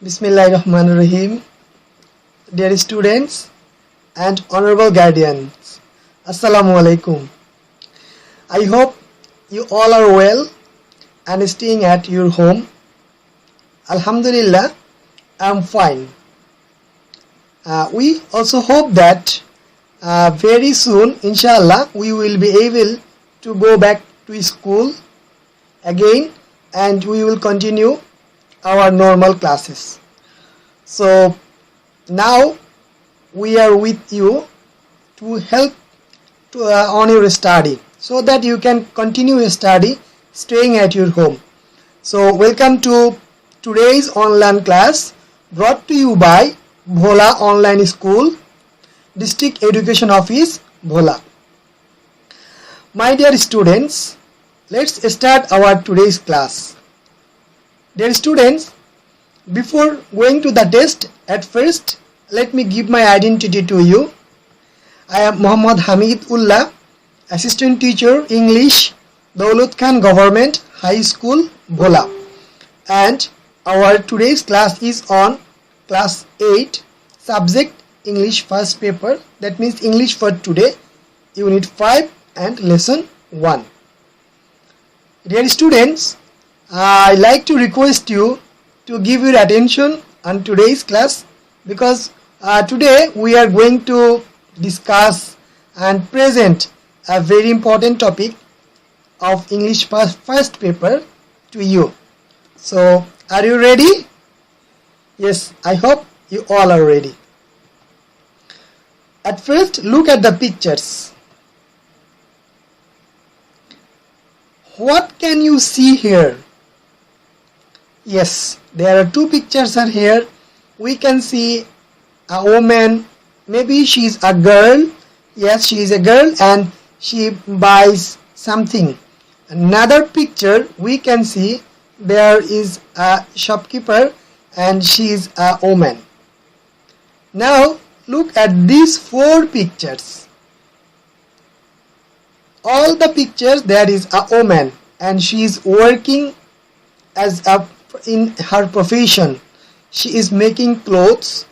Bismillahirrahmanirrahim. Dear students and honorable guardians, Assalamu alaikum. I hope you all are well and staying at your home. Alhamdulillah, I am fine. We also hope that very soon, inshallah, we will be able to go back to school again and we will continue our normal classes. So now we are with you to help on your study so that you can continue your study staying at your home. So welcome to today's online class brought to you by Bhola Online School, District Education Office, Bhola. My dear students, let's start our today's class. Dear students, before going to the test, at first let me give my identity to you. I am Muhammad Hamid Ullah, Assistant Teacher English, Daulat Khan Government High School, Bhola, and our today's class is on class 8, subject English first paper, that means English for today, unit 5 and lesson 1. Dear students, I like to request you to give your attention on today's class because today we are going to discuss and present a very important topic of English first paper to you. So are you ready? Yes, I hope you all are ready. At first, look at the pictures. What can you see here? Yes, there are two pictures are here. We can see a woman, maybe she is a girl. Yes, she is a girl and she buys something. Another picture we can see there is a shopkeeper and she is a woman. Now look at these four pictures. All the pictures there is a woman and she is working as a in her profession. She is making clothes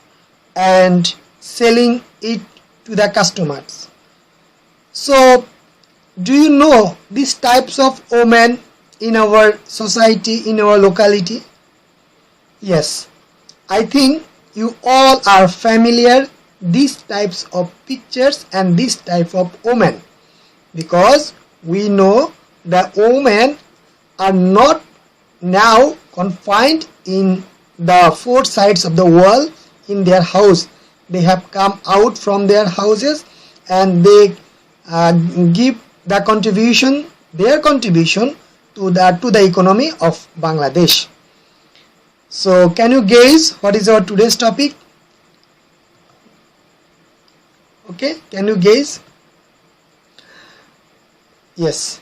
and selling it to the customers. So do you know these types of women in our society, in our locality? Yes, I think you all are familiar these types of pictures and this type of women, because we know the women are not now confined in the four sides of the world in their house. They have come out from their houses and they give the contribution, their contribution to the economy of Bangladesh. So can you guess what is our today's topic? Okay, can you guess? Yes.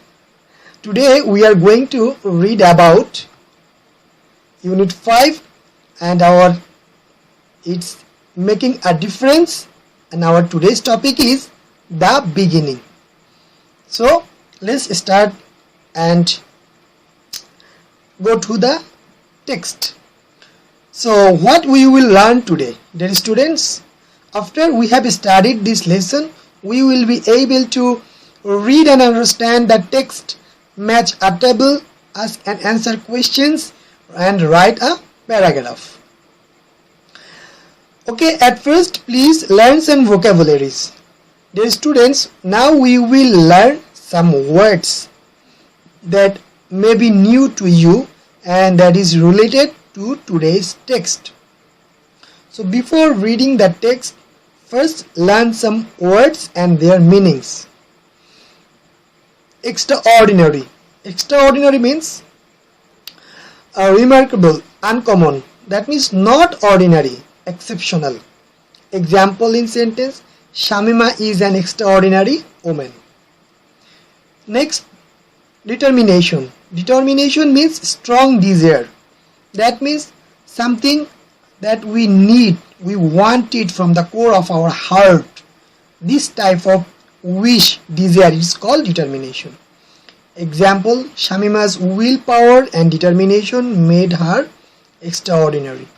Today we are going to read about unit 5 and it's making a difference, and our today's topic is the beginning. So let's start and go to the text. So what we will learn today, dear students, after we have studied this lesson, we will be able to read and understand the text, match a table, ask and answer questions, and write a paragraph. Okay, at first please learn some vocabularies. Dear students, now we will learn some words that may be new to you and that is related to today's text. So before reading the text, first learn some words and their meanings. Extraordinary. Extraordinary means remarkable, uncommon. That means not ordinary, exceptional. Example in sentence: Shamima is an extraordinary woman. Next, determination. Determination means strong desire. That means something that we need, we want it from the core of our heart. This type of wish, desire is called determination. Example, Shamima's willpower and determination made her extraordinary.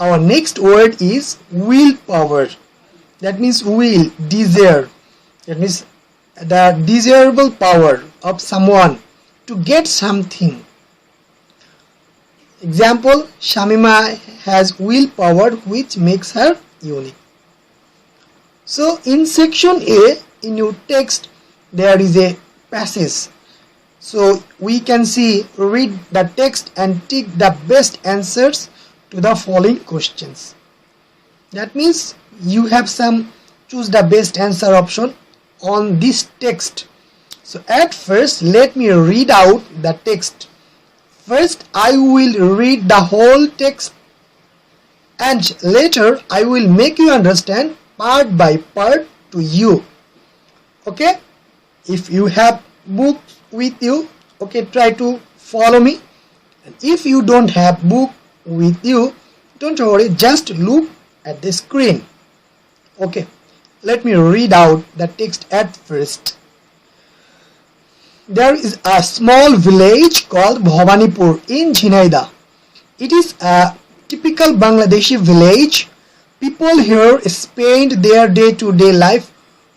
our next word is willpower. That means will, desire. That means the desirable power of someone to get something. Example, Shamima has willpower which makes her unique. So in section A in your text there is a passage. So we can see, read the text and tick the best answers to the following questions. That means you have some choose the best answer option on this text. So at first let me read out the text. First I will read the whole text and later I will make you understand part by part to you. Okay, if you have books with you, okay, try to follow me, and if you don't have book with you, don't worry, just look at the screen. Okay, let me read out the text at first. There is a small village called Bhawanipur in Jhinaidah. It is a typical Bangladeshi village. People here spend their day-to-day life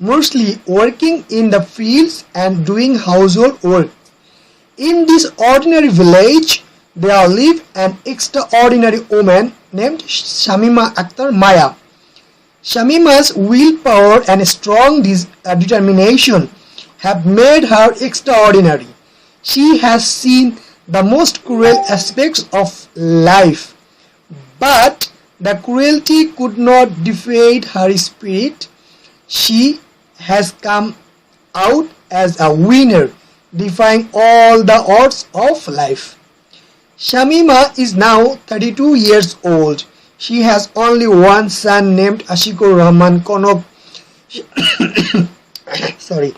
mostly working in the fields and doing household work. In this ordinary village, there live an extraordinary woman named Shamima Akhtar Maya. Shamima's willpower and strong determination have made her extraordinary. She has seen the most cruel aspects of life, but the cruelty could not defeat her spirit. She has come out as a winner, defying all the odds of life. Shamima is now 32 years old. She has only one son named Ashikur Rahman Konok. Sorry.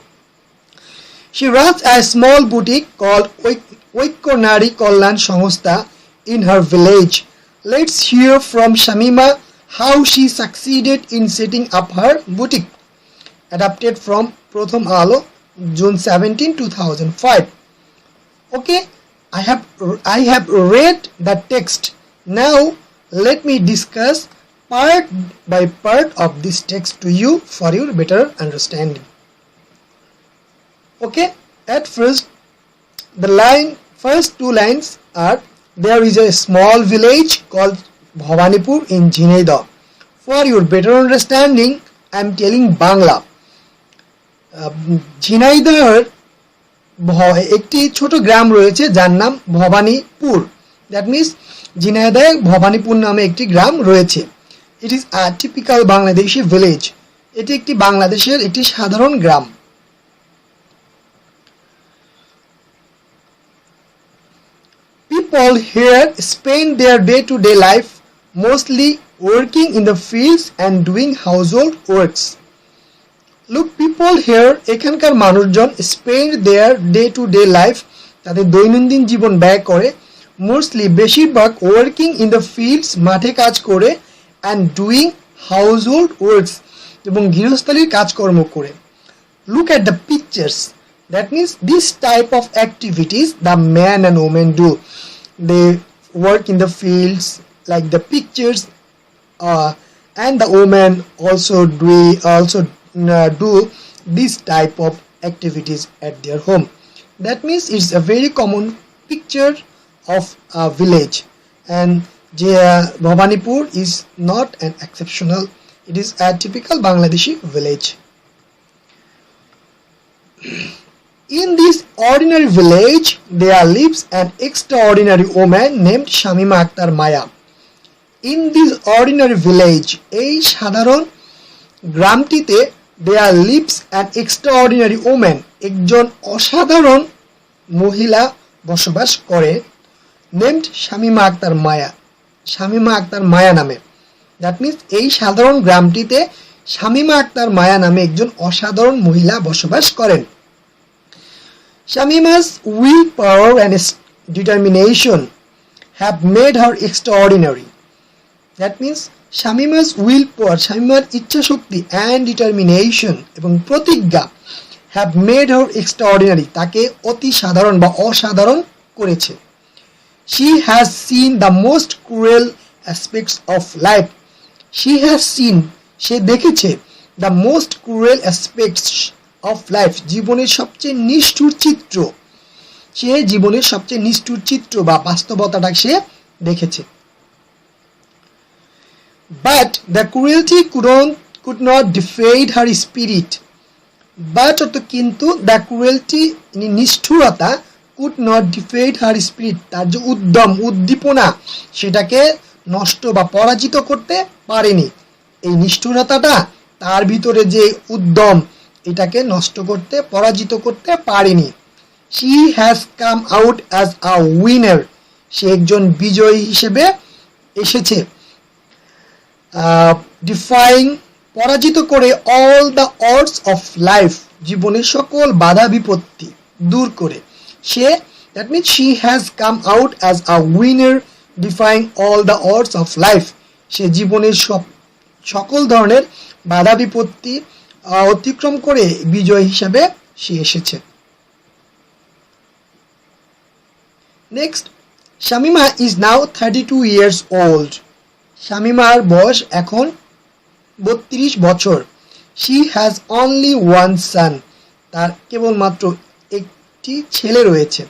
She runs a small boutique called Oikko Nari Kalyan Sangstha in her village. Let's hear from Shamima how she succeeded in setting up her boutique. Adapted from Prothom Alo, June 17, 2005. Okay, I have read the text. Now let me discuss part by part of this text to you for your better understanding. Okay, at first the first two lines are, there is a small village called Bhawanipur in Jhinaidah. For your better understanding, I am telling Bangla. ঝিনাইদহের একটি ছোট গ্রাম রয়েছে যার নাম Bhabanipur. That means ঝিনাইদহে Bhabanipur নামে একটি গ্রাম রয়েছে। It is a typical Bangladeshi village. এটি একটি বাংলাদেশের একটি সাধারণ গ্রাম। People here spend their day-to-day life mostly working in the fields and doing household works. Look, people here, এখানকার মানুষজন spend their day-to-day life, তাদের দৈনন্দিন জীবন ব্যয় করে, mostly বেশিরভাগ working in the fields, মাঠে কাজ করে, and doing household works, এবং গৃহস্থালির কাজকর্ম করে. Look at the pictures. That means this type of activities the man and woman do. They work in the fields like the pictures, and the woman also do this type of activities at their home. That means it's a very common picture of a village, and Bhawanipur is not an exceptional. It is a typical Bangladeshi village. In this ordinary village, there lives an extraordinary woman named Shamima Akhtar Maya. In this ordinary village, এই সাধারণ গ্রামটিতে there lives an extraordinary woman, একজন অসাধারণ মহিলা বসবাস করে, named Shamima Akhtar Maya, Shamima Akter মায়া নামে। That means এই সাধারণ গ্রামটিতে শামিমা আক্তার মায়া নামে একজন অসাধারণ মহিলা বসবাস করেন। Shamima's willpower and determination have made her extraordinary. That means Shamima's willpower, Shamima's ইচ্ছা শক্তি and determination এবং প্রতিজ্ঞা have made her extraordinary, তাকে অতি সাধারণ বা অসাধারণ করেছে। She has seen the most cruel aspects of life. She has seen, সে দেখেছে, the most cruel aspects of life, জীবনের সবচেয়ে নিষ্ঠুর চিত্র। সে জীবনের সবচেয়ে নিষ্ঠুর চিত্র বা বাস্তবতাটা সে দেখেছে। But the cruelty could not defeat her spirit. But অর্থ কিন্তু, দ্য ক্রুয়েলটি নিষ্ঠুরতা, could not defeat her spirit, তার যে উদ্যম উদ্দীপনা সেটাকে নষ্ট বা পরাজিত করতে পারেনি। এই নিষ্ঠুরতাটা তার ভিতরে যে উদ্যম এটাকে নষ্ট করতে পরাজিত করতে পারেনি। She has come out as a winner, সে একজন বিজয়ী হিসেবে এসেছে। ডিফাইং, পরাজিত করে, all the odds of life, জীবনের সকল বাধা বিপত্তি দূর করে। সে, that means she has come out as a winner defying all the odds of life, সে জীবনের সকল ধরনের বাধা বিপত্তি অতিক্রম করে বিজয় হিসাবে সে এসেছে। Next, Shamima is now 32 years old. শামিমার বয়স এখন 32 বছর। শি হ্যাজ অনলি ওয়ান সান, তার কেবলমাত্র একটি ছেলে রয়েছে।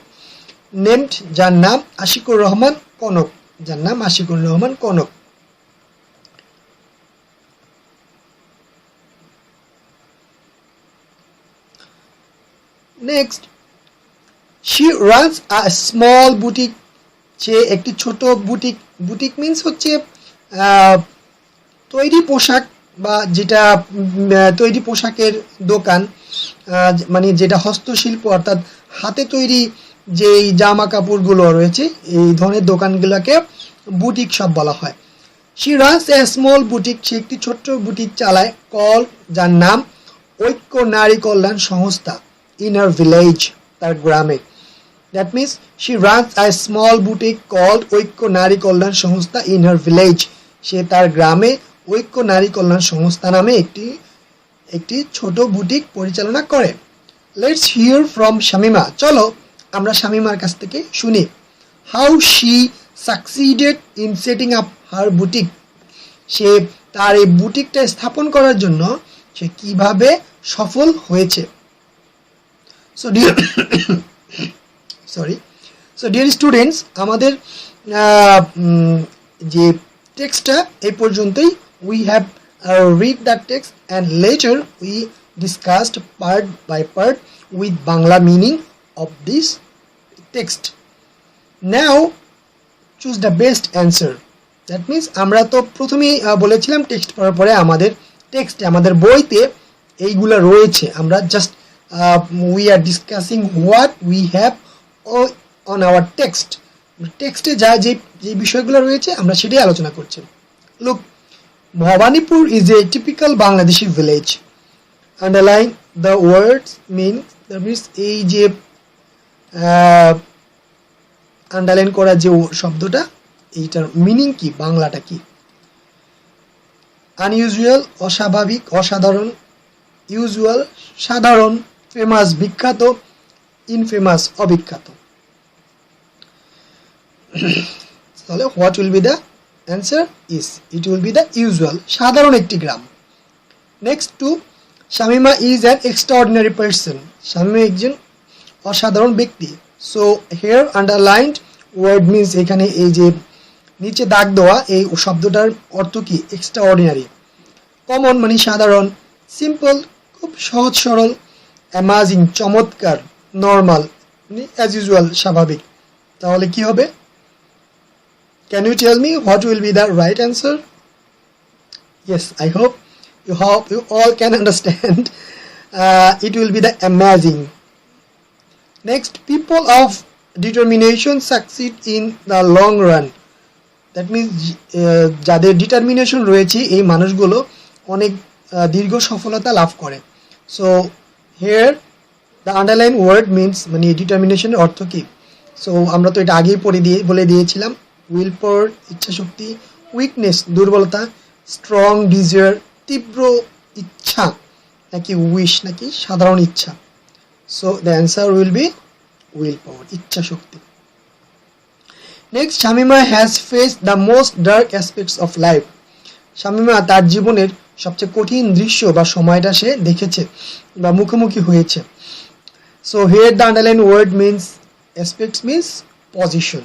নেমড, যার নাম আশিকুর রহমান কনক, যার নাম Ashikur Rahman Kanak. Next, she runs a small boutique, সে একটি ছোট বুটিক, বুটিক মিন্স হচ্ছে তৈরি পোশাক বা যেটা তৈরি পোশাকের দোকান, মানে যেটা হস্তশিল্প অর্থাৎ হাতে তৈরি যেই জামা কাপড়গুলো রয়েছে এই ধরনের দোকানগুলোকে বুটিক শপ বলা হয়। She runs a small boutique, সে একটি ছোট্ট বুটিক চালায়, কল, যার নাম ঐক্য নারী কল্যাণ সংস্থা, ইন হার ভিলেজ, তার গ্রামে। That means she runs a small boutique called Oikya Nari কল্যাণ সংস্থা ইন হার ভিলেজ, সে তার গ্রামে ঐক্য নারী কল্যাণ সংস্থা নামে একটি ছোট বুটিক পরিচালনা করে। লেটস হিয়ার ফ্রম শামিমা, চলো আমরা শামিমার কাছ থেকে শুনি। How she succeeded in setting up her boutique, সে তার এই বুটিকটা স্থাপন করার জন্য সে কিভাবে সফল হয়েছে। সো ডিয়ার স্টুডেন্টস, আমাদের যে টেক্সটটা এই পর্যন্তই। We have read that text and later we discussed part by part with Bangla meaning of this text. Now choose the best answer. That means আমরা তো প্রথমেই বলেছিলাম টেক্সট পড়ার পরে আমাদের টেক্সটে আমাদের বইতে এইগুলো রয়েছে, আমরা just we are discussing what we have on our text. টেক্সটে যে বিষয়গুলো রয়েছে আমরা সেটাই আলোচনা করছি। Look, Bhawanipur is a typical Bangladeshi village. Underline the words means, that means এই যে আন্ডারলাইন করা যে শব্দটা এইটার মিনিং কি, বাংলাটা কি। আনইউজুয়াল, অস্বাভাবিক, অসাধারণ। ইউজুয়াল, সাধারণ। ফেমাস, বিখ্যাত। ইনফেমাস, অবিখ্যাত। তাহলে what will be the answer is, it will be the usual, সাধারণ একটি গ্রাম। Next, two, Shamima is an extraordinary person, Shamima একজন অসাধারণ ব্যক্তি। So here underlined word means, এখানে এই যে নিচে দাগ দেওয়া এই শব্দটার অর্থ কি, এক্সট্রাঅর্ডিনারি। কমন মানে সাধারণ। সিম্পল, খুব সহজ সরল। অ্যামাজিং, চমৎকার। নর্মাল মানে অ্যাজ ইউজুয়াল, স্বাভাবিক। তাহলে কি হবে? Can you tell me what will be the right answer? Yes, I hope you all can understand. It will be the amazing. Next, people of determination succeed in the long run. That means যাদের determination রয়েছে এই মানুষগুলো অনেক দীর্ঘ সফলতা লাভ করে। So here the underline word means, মানে ডিটারমিনেশনের অর্থ কি। সো আমরা তো এটা আগেই বলে দিয়েছিলাম। উইল পাওয়ার, ইচ্ছা শক্তি। উইকনেস, দুর্বলতা। স্ট্রং ডিজায়ার, তীব্র ইচ্ছা, নাকি উইশ, নাকি সাধারণ ইচ্ছা। So the answer will be will power, ইচ্ছা শক্তি। Next, Shamima has face the most dark aspects of life. Shamima তার জীবনের সবচেয়ে কঠিন দৃশ্য বা সময়টা সে দেখেছে বা মুখোমুখি হয়েছে। So here the underline word means aspects means position.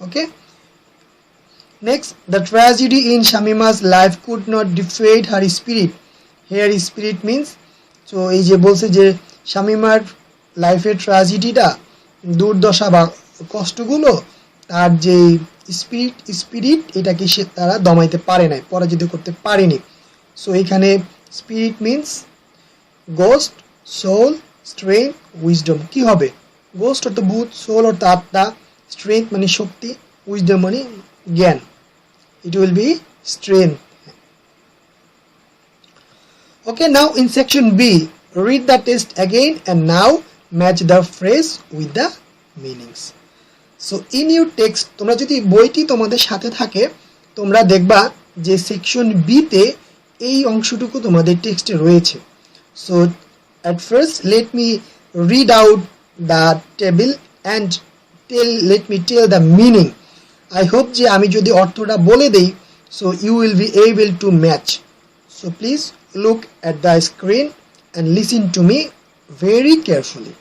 Okay, next, the tragedy in Shamima's life could not defeat her spirit. Her spirit means, তো এই যে বলছে যে শামিমার লাইফের ট্র্যাজেডিটা, দুর্দশা বা কষ্টগুলো তার যে স্পিরিট এটাকে সে তারা দমাইতে পারে নাই, পরাজিত করতে পারেনি। সো এখানে spirit means ghost, soul, strength, wisdom. কি হবে? গোস্ট অর্থ ভূত, সোল অর্থ আত্মা, স্ট্রেংথ মানে শক্তি, উইজডম মানে জ্ঞান। ইট will B strength. Okay, now in section B, read the text again and now match the phrase with the meanings. So in your text, তোমরা যদি বইটি তোমাদের সাথে থাকে তোমরা দেখবা যে সেকশন বি তে এই অংশটুকু তোমাদের টেক্সটে রয়েছে। So at first let me read out the table and let me tell the meaning. I hope যে আমি যদি অর্থটা বলে দেই so you will be able to match. So please look at the screen and listen to me very carefully.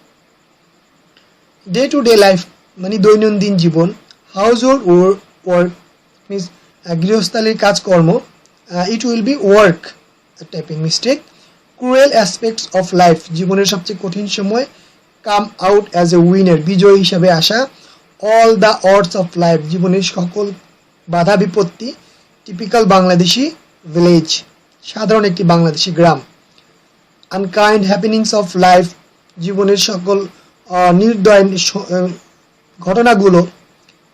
Day to day life মানে দৈনন্দিন জীবন, household work means গৃহস্থালির কাজকর্ম, it will be work, typing mistake. Cruel aspects of life, জীবনের সবচেয়ে কঠিন সময়, come out as a winner, বিজয়ী হিসাবে আসা, all the odds of life, জীবনের সকল বাধা বিপত্তি, টিপিক্যাল বাংলাদেশি ভিলেজ, সাধারণ একটি বাংলাদেশি গ্রাম, আনকাইন্ড হ্যাপেনিংস অফ লাইফ, জীবনের সকল নির্দয় ঘটনাগুলো,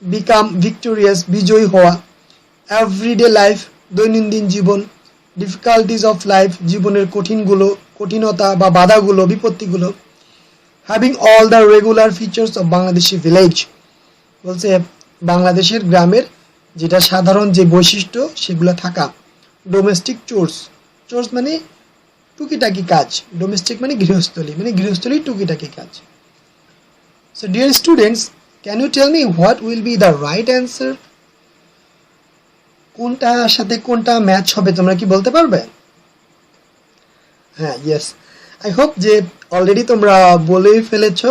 বিকাম ভিক্টোরিয়াস, বিজয়ী হওয়া, এভরিডে লাইফ, দৈনন্দিন জীবন, ডিফিকাল্টিজ অফ লাইফ, জীবনের কঠিনতা বা বাধাগুলো, বিপত্তিগুলো, having all the regular features of Bangladeshi village, বলছে বাংলাদেশের গ্রামের যেটা সাধারণ যে বৈশিষ্ট্য সেগুলো থাকা, ডোমেস্টিক চোর্স মানে টুকিটাকি কাজ, ডোমেস্টিক মানে গৃহস্থলী টুকিটাকি কাজ। So dear students, can you tell me what will be the right answer? কোনটা সাথে কোনটা ম্যাচ হবে তোমরা কি বলতে পারবে? হ্যাঁ, ইয়েস, আই হোপ যে অলরেডি তোমরা বলেই ফেলেছো,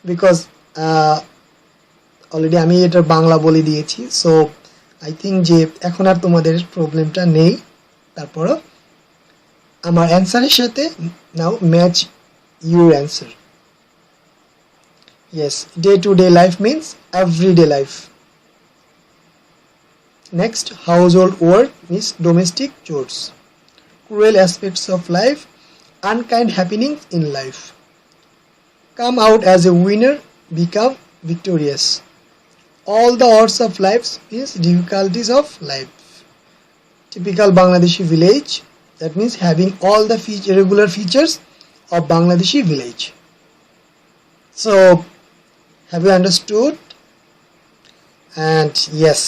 বিকজ অলরেডি আমি এটার বাংলা বলে দিয়েছি। সো আই থিঙ্ক যে এখন আর তোমাদের প্রবলেমটা নেই। তারপরও আমার অ্যান্সারের সাথে now match your answer. Yes, day-to-day life means everyday life. Next, household work means domestic chores. Cruel aspects of life, unkind happenings in life. Come out as a winner, become victorious. All the odds of life means difficulties of life. Typical Bangladeshi village, that means having all the regular features of Bangladeshi village. So, have you understood? And yes,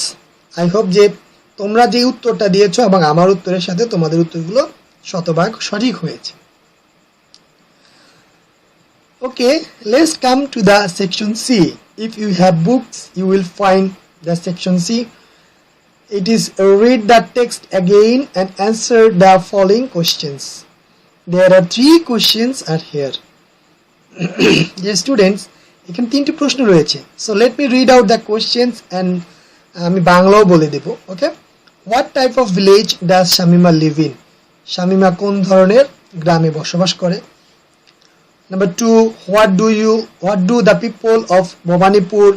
I hope যে তোমরা যে উত্তরটা দিয়েছো এবং আমার উত্তরের সাথে তোমাদের উত্তরগুলো শতভাগ সঠিক হয়েছে। Okay, let's come to the section C. If you have books, you will find the section C. It is read the text again and answer the following questions. There are 3 questions are here. Dear students, এখানে 3টি প্রশ্ন রয়েছে। So let me read out the questions and আমি বাংলাও বলে দেব। Okay, what type of village does Shamima live in? Shamima কোন ধরনের গ্রামে বসবাস করে? Number 2, what do the people of Bhabanipur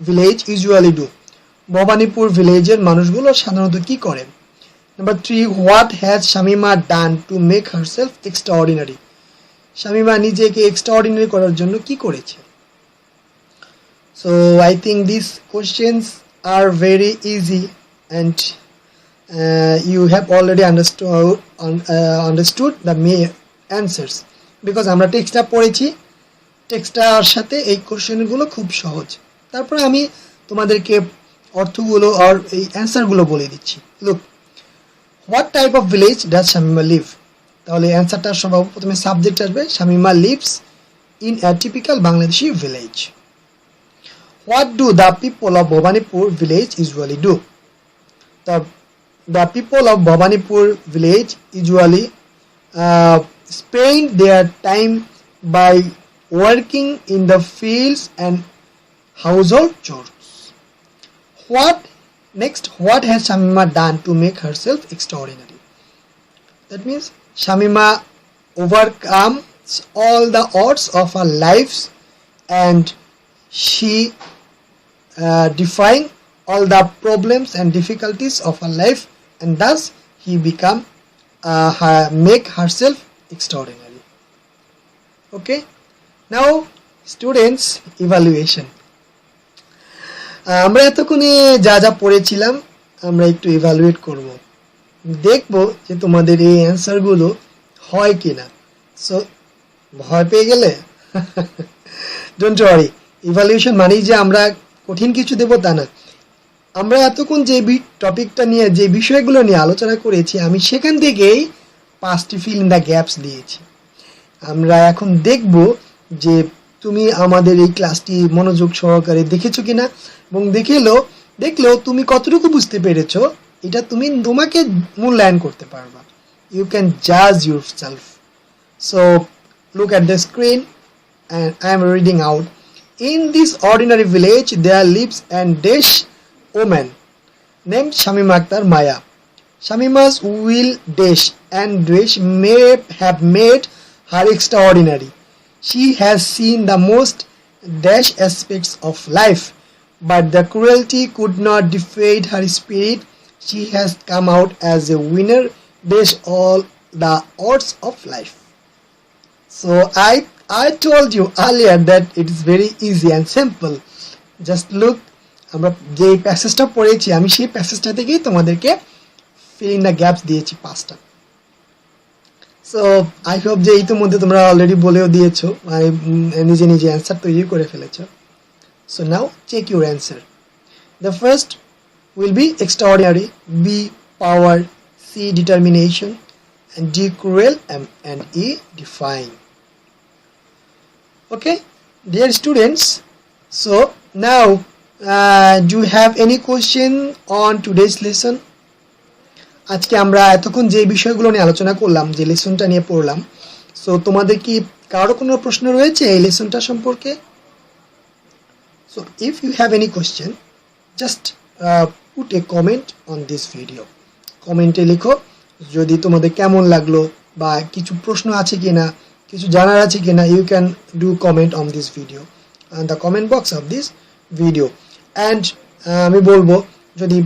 village usually do? Bhabanipur ভিলেজের মানুষগুলো সাধারণত কি করে? Number 3, what has Shamima done to make herself extraordinary? Shamima নিজেকে এক্সট্রাঅর্ডিনারি করার জন্য কি করেছে? So I think these questions are very easy and you have already understood the answers because আমরা টেক্সটটা পড়েছি, টেক্সটটার সাথে এই কোশ্চেনগুলো খুব সহজ। তারপরে আমি তোমাদেরকে অর্থগুলো আর এই অ্যান্সারগুলো বলে দিচ্ছি। Look, what type of village does Shamima live? তাহলে অ্যান্সারটা সবার প্রথমে সাবজেক্ট আসবে, Shamima lives in a typical Bangladeshi village. What do the people of Bhawanipur village usually do? The people of Bhawanipur village usually spend their time by working in the fields and household chores. What has Shamima done to make herself extraordinary? That means Shamima overcomes all the odds of her life and she defying all the problems and difficulties of her life, and thus he make herself extraordinary. Okay, now students, evaluation. আমরা এতক্ষণে যা যা পড়েছিলাম আমরা একটু evaluate করব, দেখব যে তোমাদের এই অ্যান্সারগুলো হয় কিনা। সো ভয় পেয়ে গেলে ডোন্ট ওয়ারি, ইভালুয়েশন মানেই যে আমরা কঠিন কিছু দেব তা না। আমরা এতক্ষণ যে টপিকটা নিয়ে যে বিষয়গুলো নিয়ে আলোচনা করেছি আমি সেখান থেকেই 5টি ফিল ইন দ্য গ্যাপস দিয়েছি। আমরা এখন দেখব যে তুমি আমাদের এই ক্লাসটি মনোযোগ সহকারে দেখেছো কিনা, এবং দেখলেও তুমি কতটুকু বুঝতে পেরেছো এটা তোমাকে মূল্যায়ন করতে পারবা। ইউ ক্যান জাজ yourself. So look at the screen and I am reading out. In this ordinary village there lives an Desh woman named Shamima Akhtar Maya. Shamima's will Desh and Desh may have made her extraordinary. She has seen the most Desh aspects of life, but the cruelty could not defeat her spirit. She has come out as a winner, Desh all the odds of life. So I told you earlier that it is very easy and simple. Just look, আমরা যে প্যাসেজটা পড়েছি আমি সেই প্যাসেজটা থেকেই তোমাদেরকে fill in the gaps দিয়েছি 5টা। So I hope যে ইতিমধ্যে তোমরা অলরেডি বলেও দিয়েছো, নিজে নিজে অ্যান্সার তৈরি করে ফেলেছো। So now check your answer. The first will be extraordinary, B power, C determination, and D cruel, and E defying. Okay, dear students, so now do you have any question on today's lesson? আজকে আমরা এতক্ষণ যে বিষয়গুলো নিয়ে আলোচনা করলাম, যে লেসনটা নিয়ে পড়লাম, সো তোমাদের কি কারো কোনো প্রশ্ন রয়েছে এই লেসনটা সম্পর্কে? So if you have any question, just put a comment on this video. কমেন্টে লিখো যদি তোমাদের কেমন লাগলো বা কিছু প্রশ্ন আছে কিনা, কিছু জানার আছে কিনা। You can do comment on this video on the comment box of this video. And আমি বলবো যদি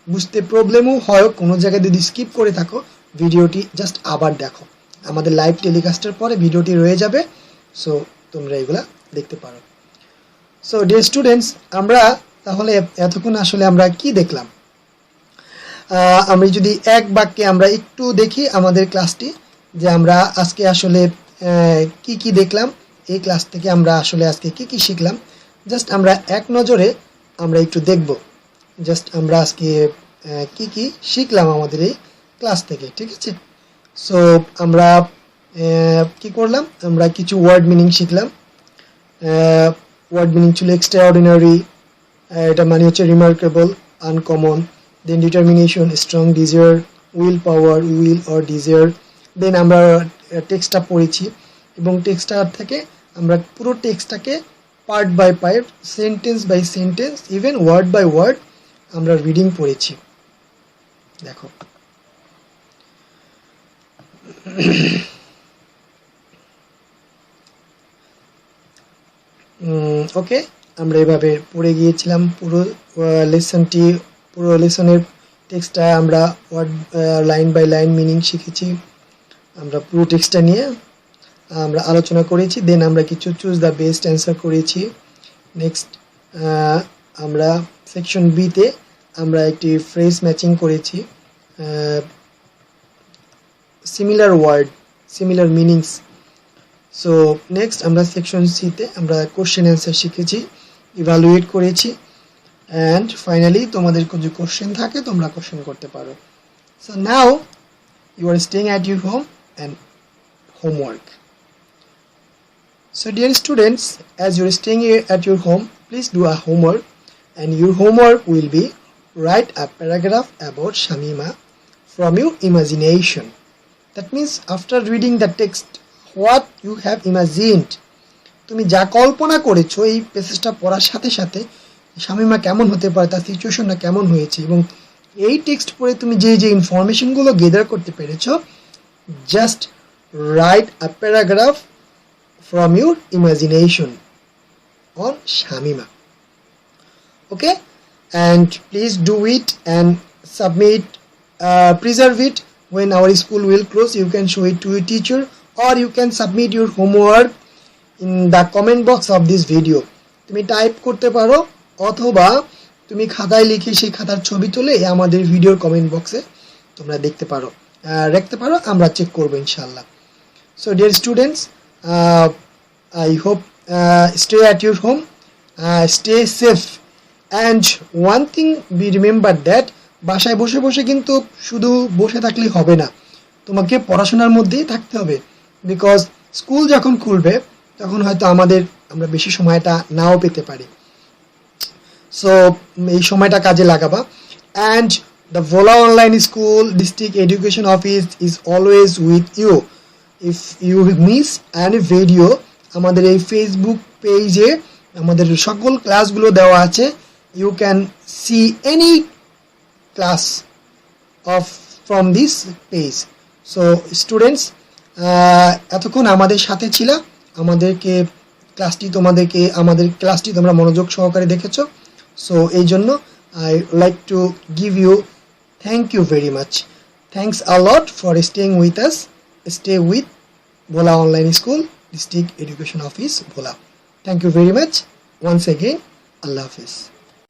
বুঝতে প্রবলেমও হয় কোনো জায়গায় যদি স্কিপ করে থাকো ভিডিওটি জাস্ট আবার দেখো, আমাদের লাইভ টেলিকাস্টের পরে ভিডিওটি রয়ে যাবে, সো তোমরা এগুলা দেখতে পারো। সো ডিয়ার স্টুডেন্টস, আমরা তাহলে এতক্ষণ আসলে আমরা কি দেখলাম, আমি যদি এক বাক্যে আমরা একটু দেখি আমাদের ক্লাসটি, যে আমরা আজকে আসলে কি কি দেখলাম, এই ক্লাস থেকে আমরা আসলে আজকে কি কি শিখলাম, জাস্ট আমরা এক নজরে আমরা একটু দেখব, জাস্ট আমরা আজকে কি কি শিখলাম আমাদের এই ক্লাস থেকে, ঠিক আছে? সো আমরা কি করলাম, আমরা কিছু ওয়ার্ড মিনিং শিখলাম। ওয়ার্ড মিনিং ছিল এক্সট্রাঅর্ডিনারি, এটা মানে হচ্ছে remarkable, uncommon. Then determination, strong desire, will power, will or desire. Then আমরা টেক্সটটা পড়েছি এবং টেক্সটটা থেকে আমরা পুরো টেক্সটটাকে part by part, sentence by sentence, even word by word আমরা রিডিং পড়েছি। দেখো ওকে, আমরা এভাবে পড়ে গিয়েছিলাম পুরো লেসনটি, পুরো লেসনের টেক্সটটা আমরা word line by line meaning শিখেছি, আমরা পুরো টেক্সটটা নিয়ে আমরা আলোচনা করেছি। দেন আমরা কিছু চুজ দ্য বেস্ট অ্যান্সার করেছি। নেক্সট আমরা সেকশন বিতে আমরা একটি ফ্রেজ ম্যাচিং করেছি, similar word, similar meanings. So next আমরা সেকশন সিতে আমরা কোশ্চেন অ্যান্সার শিখেছি, ইভালুয়েট করেছি, অ্যান্ড ফাইনালি তোমাদের যদি কোশ্চেন থাকে তোমরা কোশ্চেন করতে পারো। So now you are staying at your home and homework. So dear students, as you're staying here at your home, please do a homework, and your homework will be write a paragraph about Shamima from your imagination. That means after reading the text, what you have imagined, তুমি যা কল্পনা করেছো এই প্যাসেজটা পড়ার সাথে সাথে শামিমা কেমন হতে পারে, তার সিচুয়েশনটা কেমন হয়েছে, এবং এই টেক্সট পড়ে তুমি যে যে ইনফরমেশনগুলো গেদার করতে পেরেছো, just write a paragraph from your imagination on Shamima. Okay, and please do it and submit, preserve it. When our school will close, you can show it to your teacher, or you can submit your homework in the comment box of this video. তুমি type করতে পারো, অথবা তুমি খাতায় লিখে সেই খাতার ছবি তুলে আমাদের ভিডিওর কমেন্ট বক্সে তোমরা দেখতে পারো, রাখতে পারো, আমরা চেক করব ইনশাআল্লাহ. So dear students, I hope stay at your home, stay safe, and one thing be remember that বাসায় বসে বসে কিন্তু শুধু বসে থাকলেই হবে না, তোমাকে পড়াশোনার মধ্যেই থাকতে হবে, বিকজ স্কুল যখন খুলবে তখন হয়তো আমরা বেশি সময়টা নাও পেতে পারি. সো এই সময়টা কাজে লাগাবা. and the Vola Online School District Education Office is always with you. If you miss any video, আমাদের এই ফেসবুক পেজে আমাদের সকল ক্লাসগুলো দেওয়া আছে. You can see any class from this page. So students, এতক্ষণ আমাদের সাথে ছিল, আমাদের ক্লাসটি তোমরা মনোযোগ সহকারে দেখেছো. সো এই জন্য I like to give you thank you very much. Thanks a lot for staying with us. Stay with Vola Online School District Education Office, Vola. Thank you very much. Once again, Allah Hafiz.